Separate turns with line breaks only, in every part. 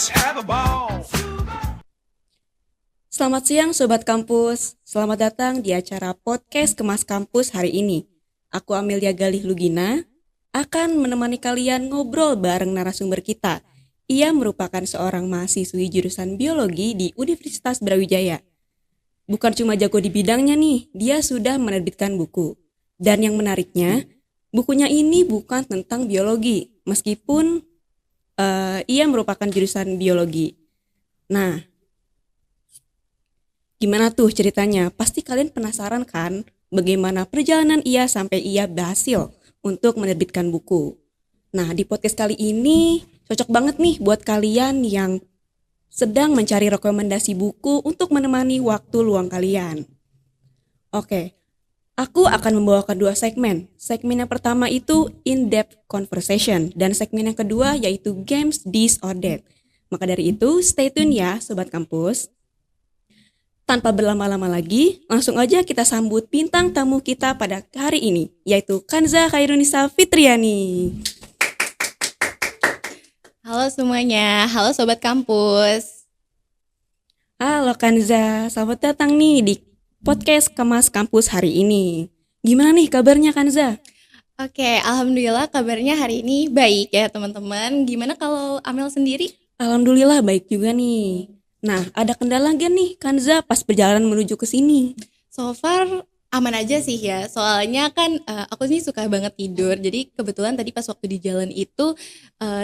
Let's have a ball.
Selamat siang Sobat Kampus, selamat datang di acara podcast Kemas Kampus hari ini. Aku Amelia Galih Lugina, akan menemani kalian ngobrol bareng narasumber kita. Ia merupakan seorang mahasiswi jurusan biologi di Universitas Brawijaya. Bukan cuma jago di bidangnya nih, dia sudah menerbitkan buku. Dan yang menariknya, bukunya ini bukan tentang biologi, meskipun ia merupakan jurusan biologi. Nah, gimana tuh ceritanya? Pasti kalian penasaran kan bagaimana perjalanan ia sampai ia berhasil untuk menerbitkan buku. Nah, di podcast kali ini cocok banget nih buat kalian yang sedang mencari rekomendasi buku untuk menemani waktu luang kalian. Oke, aku akan membawakan 2 segmen. Segmen yang pertama itu In-Depth Conversation dan segmen yang kedua yaitu Games This or That. Maka dari itu, stay tune ya Sobat Kampus. Tanpa berlama-lama lagi, langsung aja kita sambut bintang tamu kita pada hari ini, yaitu Kanza Khairunisa Fitriani.
Halo semuanya, halo Sobat Kampus.
Halo Kanza, selamat datang nih di podcast Kemas Kampus hari ini. Gimana nih kabarnya Kanza?
Oke, alhamdulillah kabarnya hari ini baik ya teman-teman. Gimana kalau Amel sendiri?
Alhamdulillah baik juga nih. Nah, ada kendala gak nih Kanza pas perjalanan menuju ke sini?
So far aman aja sih ya, soalnya kan aku sih suka banget tidur. Jadi kebetulan tadi pas waktu di jalan itu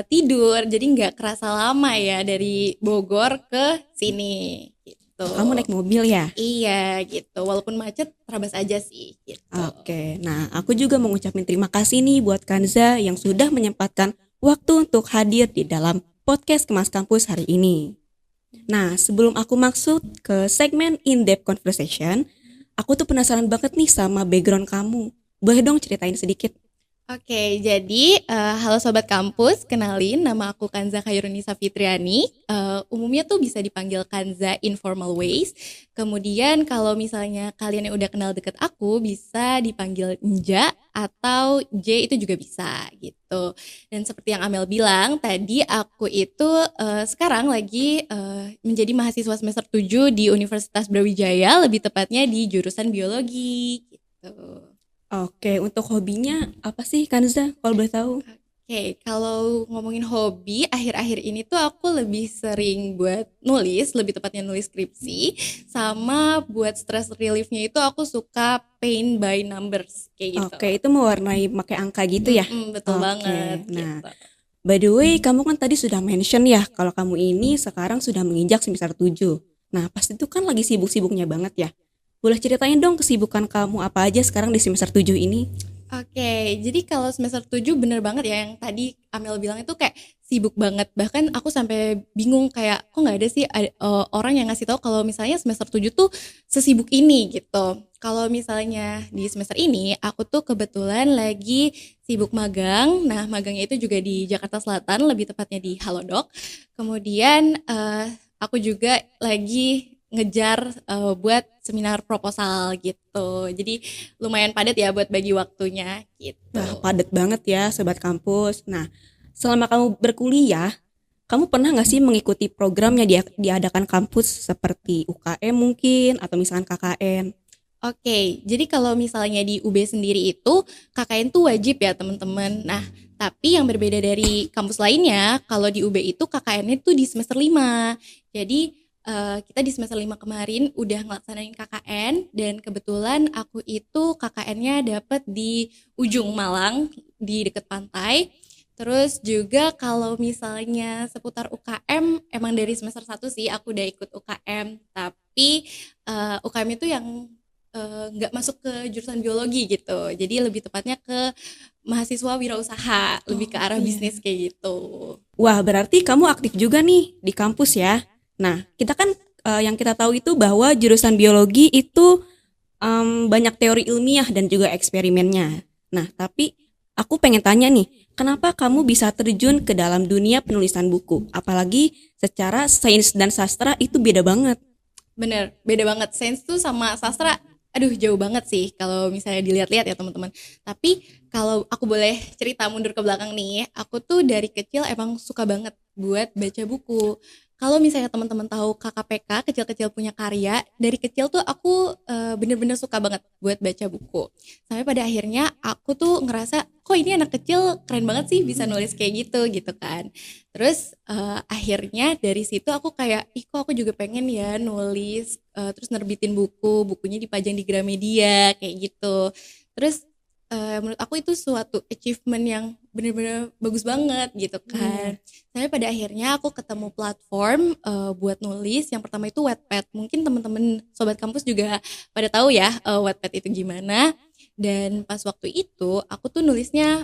tidur, jadi nggak kerasa lama ya dari Bogor ke sini gitu.
Kamu naik mobil ya?
Iya gitu, walaupun macet terabas aja sih gitu.
Oke, nah aku juga mau ngucapin terima kasih nih buat Kanza yang sudah menyempatkan waktu untuk hadir di dalam podcast Kemas Kampus hari ini. Nah, sebelum aku masuk ke segmen In-Depth Conversation, aku tuh penasaran banget nih sama background kamu. Boleh dong ceritain sedikit?
Oke, jadi halo Sobat Kampus, kenalin nama aku Kanza Khairunisa Fitriani. Umumnya tuh bisa dipanggil Kanza Informal Ways. Kemudian kalau misalnya kalian yang udah kenal deket aku, bisa dipanggil Nja atau J itu juga bisa gitu. Dan seperti yang Amel bilang, tadi aku itu sekarang lagi menjadi mahasiswa semester 7 di Universitas Brawijaya, lebih tepatnya di jurusan biologi gitu.
Oke, untuk hobinya apa sih Kanza kalau boleh tahu?
Oke, kalau ngomongin hobi, akhir-akhir ini tuh aku lebih sering buat nulis, lebih tepatnya nulis skripsi, sama buat stress reliefnya itu aku suka paint by numbers, kayak gitu.
Oke, itu mewarnai pakai angka gitu ya?
Betul
Oke,
banget,
nah,
gitu.
by the way, kamu kan tadi sudah mention ya kalau kamu ini sekarang sudah menginjak semester 7. Nah, pasti itu kan lagi sibuk-sibuknya banget ya. Boleh ceritain dong kesibukan kamu apa aja sekarang di semester 7 ini?
Oke, jadi kalau semester 7 bener banget ya yang tadi Amel bilang itu kayak sibuk banget. Bahkan aku sampai bingung kayak kok nggak ada sih orang yang ngasih tahu kalau misalnya semester 7 tuh sesibuk ini gitu. Kalau misalnya di semester ini aku tuh kebetulan lagi sibuk magang. Nah, magangnya itu juga di Jakarta Selatan, lebih tepatnya di Halodoc. Kemudian aku juga lagi ngejar buat seminar proposal gitu. Jadi lumayan padat ya buat bagi waktunya gitu.
Wah, padat banget ya Sobat Kampus. Nah, selama kamu berkuliah, kamu pernah gak sih mengikuti program yang diadakan kampus seperti UKM mungkin atau misalkan KKN?
Oke, jadi kalau misalnya di UB sendiri itu KKN tuh wajib ya teman-teman. Nah, tapi yang berbeda dari kampus lainnya, kalau di UB itu KKN-nya tuh di semester 5. Jadi kita di semester 5 kemarin udah ngelaksanain KKN dan kebetulan aku itu KKN-nya dapet di ujung Malang di deket pantai. Terus juga kalau misalnya seputar UKM emang dari semester 1 sih aku udah ikut UKM, tapi UKM itu yang nggak masuk ke jurusan biologi gitu. Jadi lebih tepatnya ke mahasiswa wirausaha, lebih ke arah bisnis kayak gitu.
Wah, berarti kamu aktif juga nih di kampus ya. Nah, kita kan yang kita tahu itu bahwa jurusan biologi itu banyak teori ilmiah dan juga eksperimennya. Nah, tapi aku pengen tanya nih, kenapa kamu bisa terjun ke dalam dunia penulisan buku? Apalagi secara sains dan sastra itu beda banget.
Bener, beda banget. Sains tuh sama sastra, aduh jauh banget sih kalau misalnya dilihat-lihat ya teman-teman. Tapi kalau aku boleh cerita mundur ke belakang nih, aku tuh dari kecil emang suka banget buat baca buku. Kalau misalnya teman-teman tahu KKPK, kecil-kecil punya karya, dari kecil tuh aku bener-bener suka banget buat baca buku. Sampai pada akhirnya aku tuh ngerasa, kok ini anak kecil keren banget sih bisa nulis kayak gitu kan. Terus akhirnya dari situ aku kayak, ih kok aku juga pengen ya nulis, terus nerbitin buku, bukunya dipajang di Gramedia kayak gitu. Terus menurut aku itu suatu achievement yang bener-bener bagus banget gitu kan. Sampai pada akhirnya aku ketemu platform buat nulis. Yang pertama itu Wattpad. Mungkin teman-teman sobat kampus juga pada tahu ya Wattpad itu gimana. Dan pas waktu itu aku tuh nulisnya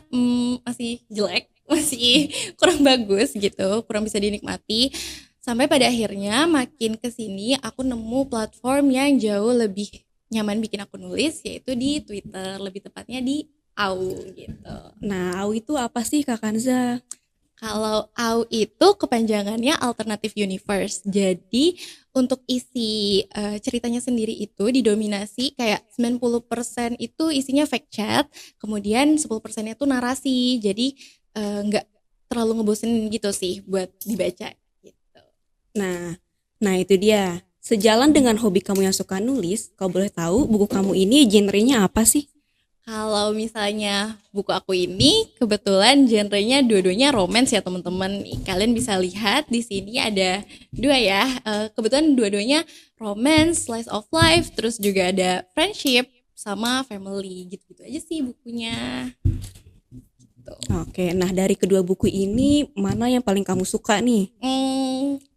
masih jelek, masih kurang bagus gitu, kurang bisa dinikmati. Sampai pada akhirnya makin kesini aku nemu platform yang jauh lebih nyaman bikin aku nulis, yaitu di Twitter, lebih tepatnya di AU gitu.
Nah, AU itu apa sih Kak Kanza?
Kalau AU itu kepanjangannya Alternative Universe. Jadi untuk isi ceritanya sendiri itu didominasi kayak 90% itu isinya fact chat, kemudian 10%-nya itu narasi. Jadi nggak terlalu ngebosenin gitu sih buat dibaca gitu.
Nah itu dia. Sejalan dengan hobi kamu yang suka nulis, kalau boleh tahu buku kamu ini genrenya apa sih?
Kalau misalnya buku aku ini kebetulan genrenya dua-duanya romance ya teman-teman. Kalian bisa lihat di sini ada dua ya. Kebetulan dua-duanya romance, slice of life, terus juga ada friendship sama family gitu-gitu aja sih bukunya. Gitu.
Oke, nah dari kedua buku ini mana yang paling kamu suka nih?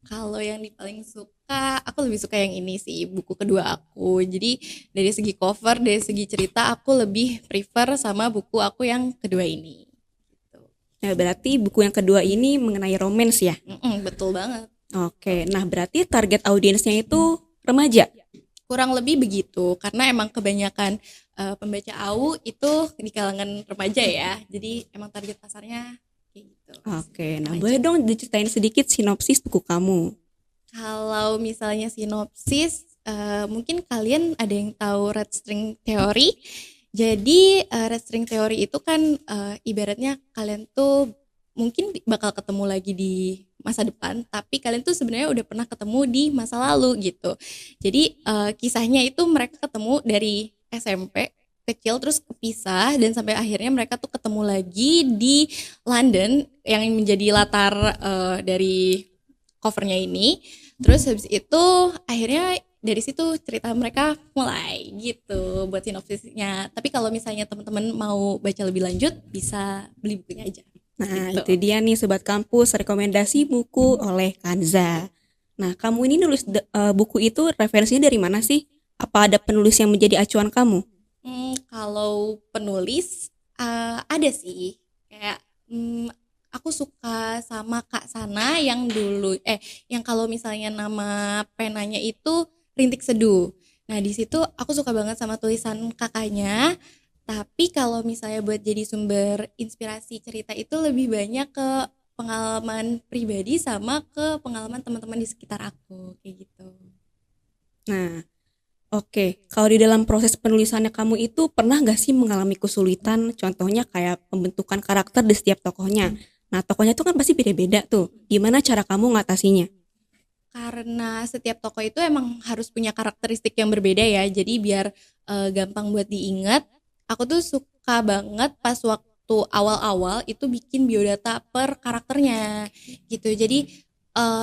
Kalau yang paling suka, aku lebih suka yang ini sih, buku kedua aku. Jadi dari segi cover, dari segi cerita, aku lebih prefer sama buku aku yang kedua ini. Gitu.
Nah berarti buku yang kedua ini mengenai romance ya?
Betul banget.
Oke, nah berarti target audiensnya itu remaja?
Kurang lebih begitu, karena emang kebanyakan pembaca AU itu di kalangan remaja ya. Jadi emang target pasarnya kayak gitu.
Oke, nah boleh dong diceritain sedikit sinopsis buku kamu?
Kalau misalnya sinopsis, mungkin kalian ada yang tahu red string theory. Jadi red string theory itu kan ibaratnya kalian tuh mungkin bakal ketemu lagi di masa depan, tapi kalian tuh sebenarnya udah pernah ketemu di masa lalu gitu. Jadi kisahnya itu mereka ketemu dari SMP kecil terus kepisah dan sampai akhirnya mereka tuh ketemu lagi di London yang menjadi latar dari covernya ini. Terus habis itu akhirnya dari situ cerita mereka mulai gitu buat sinopsisnya. Tapi kalau misalnya teman-teman mau baca lebih lanjut bisa beli bukunya aja.
Nah
Gitu.
itu dia nih Sobat Kampus, rekomendasi buku oleh Kanza. Nah kamu ini nulis buku itu referensinya dari mana sih? Apa ada penulis yang menjadi acuan kamu?
Kalau penulis ada sih kayak aku suka sama Kak Sana yang dulu yang kalau misalnya nama penanya itu Rintik Seduh. Nah di situ aku suka banget sama tulisan kakaknya. Tapi kalau misalnya buat jadi sumber inspirasi cerita itu lebih banyak ke pengalaman pribadi sama ke pengalaman teman-teman di sekitar aku kayak gitu.
Nah, oke, kalau di dalam proses penulisannya kamu itu pernah gak sih mengalami kesulitan? Contohnya kayak pembentukan karakter di setiap tokohnya. Nah, tokohnya itu kan pasti beda-beda tuh. Gimana cara kamu ngatasinya?
Karena setiap tokoh itu emang harus punya karakteristik yang berbeda ya. Jadi biar gampang buat diingat. Aku tuh suka banget pas waktu awal-awal itu bikin biodata per karakternya gitu. Jadi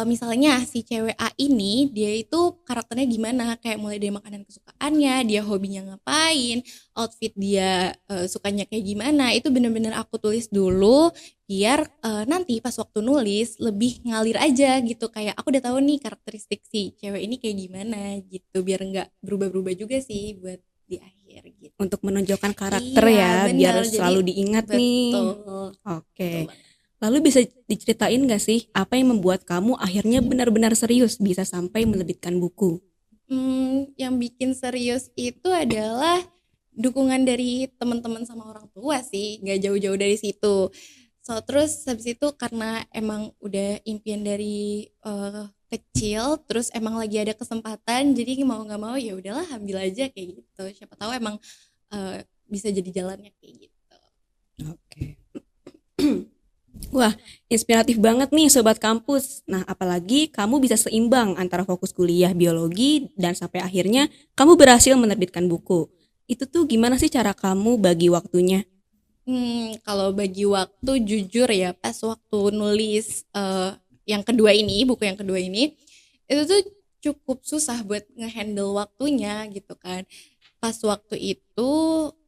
misalnya si cewek A ini dia itu karakternya gimana, kayak mulai dari makanan kesukaannya, dia hobinya ngapain, outfit dia sukanya kayak gimana, itu bener-bener aku tulis dulu biar nanti pas waktu nulis lebih ngalir aja gitu, kayak aku udah tahu nih karakteristik si cewek ini kayak gimana gitu, biar nggak berubah-berubah juga sih buat di akhir gitu.
Untuk menonjolkan karakter
Iya
ya, biar
bener,
selalu
jadi
diingat nih.
betul
Oke.
banget.
Lalu bisa diceritain gak sih apa yang membuat kamu akhirnya benar-benar serius bisa sampai menerbitkan buku?
Yang bikin serius itu adalah dukungan dari teman-teman sama orang tua sih, nggak jauh-jauh dari situ. So terus habis itu karena emang udah impian dari kecil, terus emang lagi ada kesempatan, jadi mau nggak mau ya udahlah ambil aja kayak gitu. Siapa tahu emang bisa jadi jalannya kayak gitu.
Oke. Wah, inspiratif banget nih Sobat Kampus. Nah, apalagi kamu bisa seimbang antara fokus kuliah biologi dan sampai akhirnya kamu berhasil menerbitkan buku. Itu tuh gimana sih cara kamu bagi waktunya?
Kalau bagi waktu jujur ya pas waktu nulis yang kedua ini, buku yang kedua ini, itu tuh cukup susah buat ngehandle waktunya gitu kan. Pas waktu itu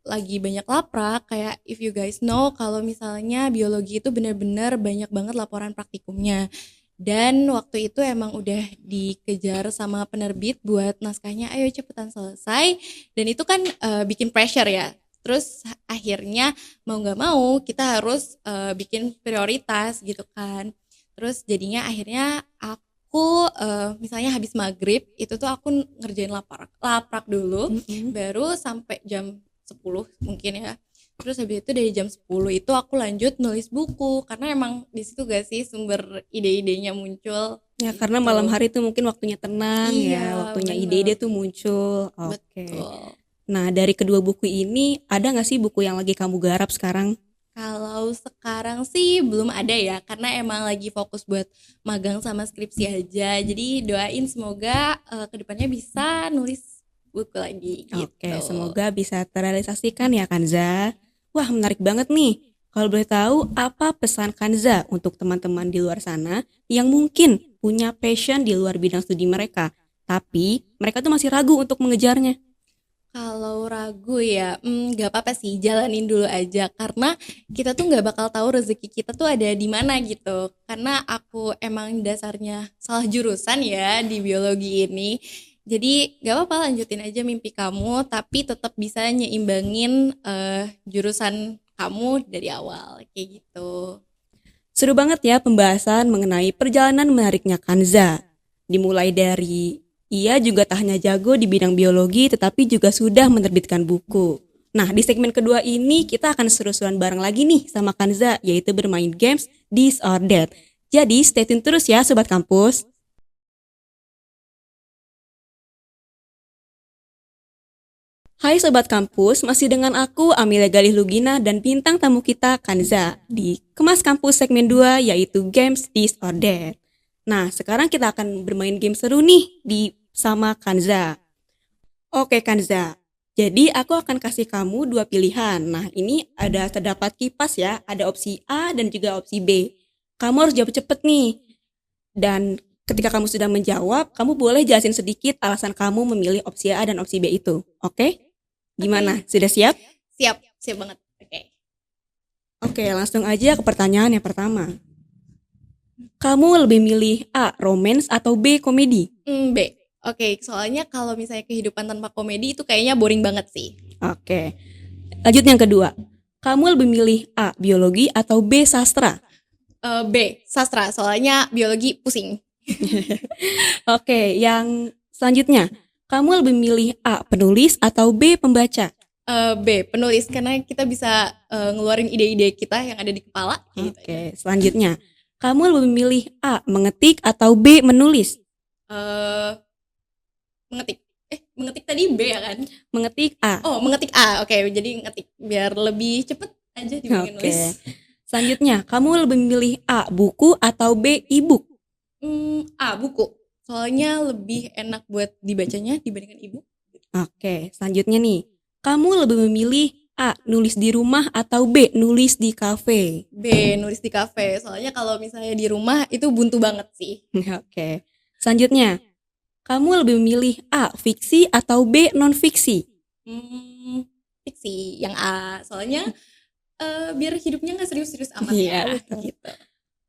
lagi banyak laprak, kayak if you guys know kalau misalnya biologi itu benar-benar banyak banget laporan praktikumnya. Dan waktu itu emang udah dikejar sama penerbit buat naskahnya, ayo cepetan selesai. Dan itu kan bikin pressure ya. Terus akhirnya mau nggak mau kita harus bikin prioritas gitu kan. Terus jadinya akhirnya aku misalnya habis maghrib itu tuh aku ngerjain laprak dulu,
Mm-mm.
baru sampai jam 10 mungkin ya. Terus habis itu dari jam 10 itu aku lanjut nulis buku karena emang di situ gak sih sumber ide-idenya muncul
Ya, karena malam
gitu.
hari tuh mungkin waktunya tenang ya,
Iya,
waktunya
bener.
ide-ide tuh muncul. Oke.
Betul.
Nah, dari kedua buku ini, ada nggak sih buku yang lagi kamu garap sekarang?
Kalau sekarang sih belum ada ya, karena emang lagi fokus buat magang sama skripsi aja. Jadi doain semoga kedepannya bisa nulis buku lagi
Oke,
gitu.
semoga bisa terrealisasikan ya Kanza. Wah, menarik banget nih. Kalau boleh tahu, apa pesan Kanza untuk teman-teman di luar sana yang mungkin punya passion di luar bidang studi mereka, tapi mereka tuh masih ragu untuk mengejarnya?
Kalau ragu ya, nggak apa-apa sih, jalanin dulu aja. Karena kita tuh nggak bakal tahu rezeki kita tuh ada di mana gitu. Karena aku emang dasarnya salah jurusan ya di biologi ini. Jadi nggak apa-apa, lanjutin aja mimpi kamu, tapi tetap bisa nyeimbangin jurusan kamu dari awal kayak gitu.
Seru banget ya pembahasan mengenai perjalanan menariknya Kanza. Dimulai dari ia juga tak hanya jago di bidang biologi tetapi juga sudah menerbitkan buku. Nah, di segmen kedua ini kita akan seru-seruan bareng lagi nih sama Kanza, yaitu bermain games This or That. Jadi stay tune terus ya Sobat Kampus. Hai Sobat Kampus, masih dengan aku Amelia Galih Lugina dan bintang tamu kita Kanza di Kemas Kampus segmen 2 yaitu Games This or That. Nah, sekarang kita akan bermain game seru nih di sama Kanza. Oke Kanza, jadi aku akan kasih kamu dua pilihan. Nah, ini ada terdapat kipas ya, ada opsi A dan juga opsi B. Kamu harus jawab cepet nih. Dan ketika kamu sudah menjawab, kamu boleh jelasin sedikit alasan kamu memilih opsi A dan opsi B itu. Oke? Gimana?
Oke,
Sudah siap?
siap, siap banget. Oke.
Oke, langsung aja ke pertanyaan yang pertama. Kamu lebih milih A, romance atau B, komedi?
B. Oke, soalnya kalau misalnya kehidupan tanpa komedi itu kayaknya boring banget sih.
Oke. Lanjut yang kedua. Kamu lebih milih A, biologi atau B, sastra?
B. Sastra, soalnya biologi pusing.
Oke, yang selanjutnya. Kamu lebih milih A, penulis atau B, pembaca?
B. Penulis, karena kita bisa ngeluarin ide-ide kita yang ada di kepala. Gitu aja.
Oke, selanjutnya. Kamu lebih milih A, mengetik atau B, menulis?
Eh, mengetik. Mengetik tadi B ya kan?
Mengetik A.
Oh, mengetik A. Oke, jadi ngetik biar lebih cepet aja dibandingin
Oke.
nulis.
Selanjutnya, kamu lebih milih A, buku atau B, e-book?
A. Buku. Soalnya lebih enak buat dibacanya dibandingkan ibu.
Oke, selanjutnya nih. Kamu lebih memilih A, nulis di rumah atau B, nulis di kafe?
B. Nulis di kafe. Soalnya kalau misalnya di rumah itu buntu banget sih.
Oke. Selanjutnya, kamu lebih memilih A, fiksi atau B, non-fiksi?
Fiksi yang A. Soalnya biar hidupnya nggak serius-serius amat
Iya,
ya.
betul.
Gitu.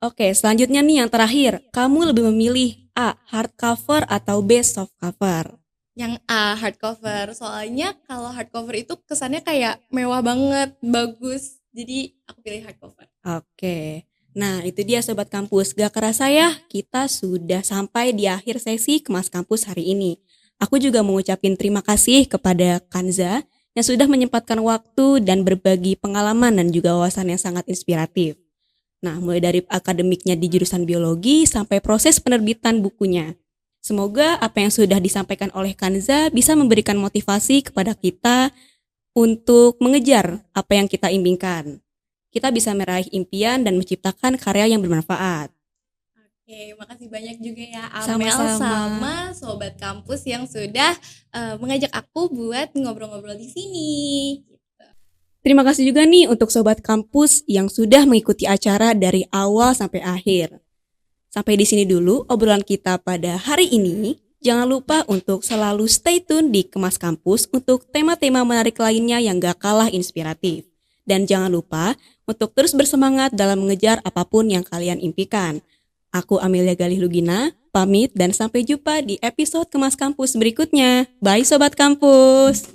Oke, selanjutnya nih yang terakhir. Kamu lebih memilih A, hardcover atau B, softcover?
Yang A, hardcover. Soalnya kalau hardcover itu kesannya kayak mewah banget, bagus. Jadi aku pilih hardcover.
Oke. Nah, itu dia Sobat Kampus. Gak kerasa ya, kita sudah sampai di akhir sesi Kemas Kampus hari ini. Aku juga mengucapkan terima kasih kepada Kanza yang sudah menyempatkan waktu dan berbagi pengalaman dan juga wawasan yang sangat inspiratif. Nah, mulai dari akademiknya di jurusan biologi sampai proses penerbitan bukunya. Semoga apa yang sudah disampaikan oleh Kanza bisa memberikan motivasi kepada kita untuk mengejar apa yang kita impikan. kita bisa meraih impian dan menciptakan karya yang bermanfaat.
Oke, makasih banyak juga ya Amel
Sama-sama.
sama Sobat Kampus yang sudah mengajak aku buat ngobrol-ngobrol di sini.
Terima kasih juga nih untuk Sobat Kampus yang sudah mengikuti acara dari awal sampai akhir. Sampai di sini dulu obrolan kita pada hari ini. Jangan lupa untuk selalu stay tune di Kemas Kampus untuk tema-tema menarik lainnya yang gak kalah inspiratif. Dan jangan lupa untuk terus bersemangat dalam mengejar apapun yang kalian impikan. Aku Amelia Galih Lugina, pamit dan sampai jumpa di episode Kemas Kampus berikutnya. Bye Sobat Kampus!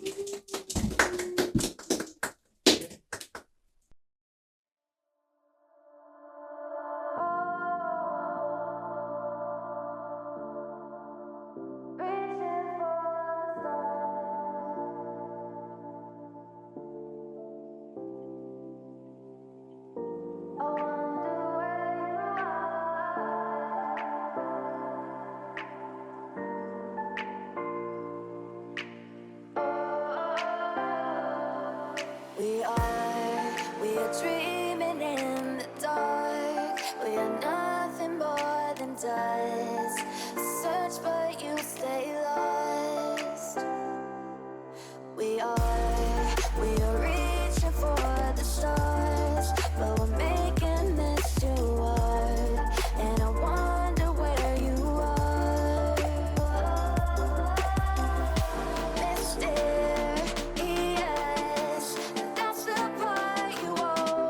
We are dreaming in the dark. We are nothing more than dust.